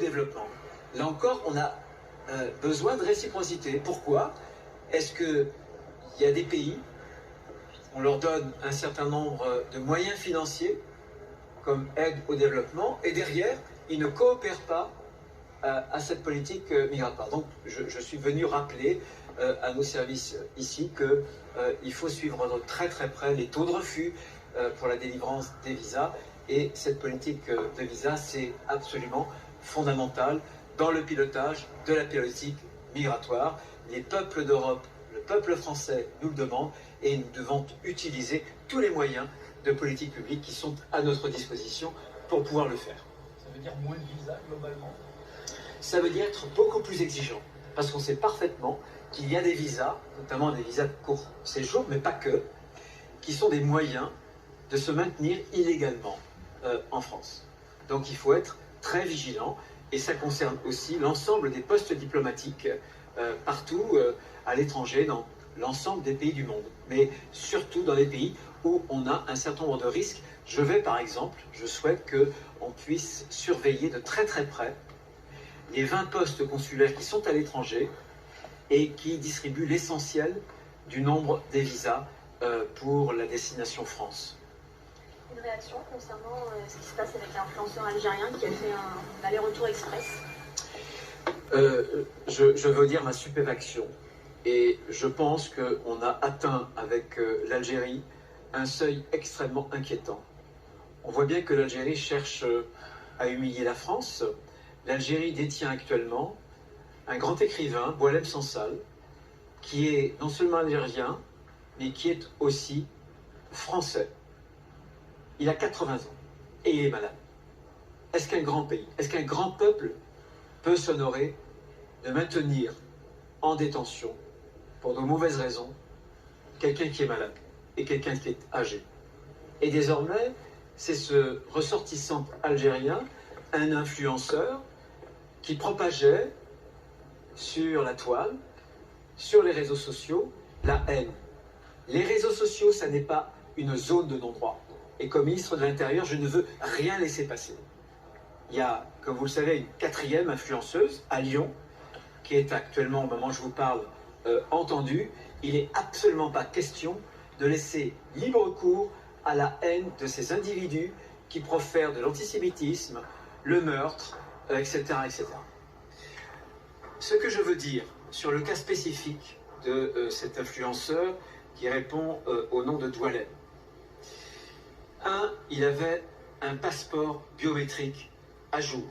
développement. Là encore, on a besoin de réciprocité. Pourquoi? Est-ce qu'il y a des pays, on leur donne un certain nombre de moyens financiers comme aide au développement, et derrière, ils ne coopèrent pas à cette politique migratoire. Donc je suis venu rappeler à nos services ici qu'il faut suivre de très très près les taux de refus pour la délivrance des visas, et cette politique de visa, c'est absolument fondamental dans le pilotage de la politique migratoire. Les peuples d'Europe, le peuple français nous le demandent, et nous devons utiliser tous les moyens de politique publique qui sont à notre disposition pour pouvoir le faire. Ça veut dire moins de visas globalement? Ça veut dire être beaucoup plus exigeant, parce qu'on sait parfaitement qu'il y a des visas, notamment des visas de court séjour, mais pas que, qui sont des moyens de se maintenir illégalement en France. Donc il faut être très vigilant, et ça concerne aussi l'ensemble des postes diplomatiques partout à l'étranger, dans l'ensemble des pays du monde, mais surtout dans les pays où on a un certain nombre de risques. Je souhaite qu'on puisse surveiller de très très près les 20 postes consulaires qui sont à l'étranger et qui distribuent l'essentiel du nombre des visas pour la destination France. Une réaction concernant ce qui se passe avec l'influenceur algérien qui a fait un aller-retour express? Je veux dire ma stupéfaction, et je pense qu'on a atteint avec l'Algérie un seuil extrêmement inquiétant. On voit bien que l'Algérie cherche à humilier la France. L'Algérie détient actuellement un grand écrivain, Boualem Sansal, qui est non seulement algérien, mais qui est aussi français. Il a 80 ans et il est malade. Est-ce qu'un grand pays, est-ce qu'un grand peuple peut s'honorer de maintenir en détention, pour de mauvaises raisons, quelqu'un qui est malade et quelqu'un qui est âgé? Et désormais, c'est ce ressortissant algérien, un influenceur, qui propageait sur la toile, sur les réseaux sociaux, la haine. Les réseaux sociaux, ça n'est pas une zone de non-droit. Et comme ministre de l'Intérieur, je ne veux rien laisser passer. Il y a, comme vous le savez, une 4e influenceuse à Lyon, qui est actuellement, au moment où je vous parle, entendue. Il n'est absolument pas question de laisser libre cours à la haine de ces individus qui profèrent de l'antisémitisme, le meurtre, etc., etc. Ce que je veux dire sur le cas spécifique de cet influenceur qui répond au nom de Doualem. Il avait un passeport biométrique à jour.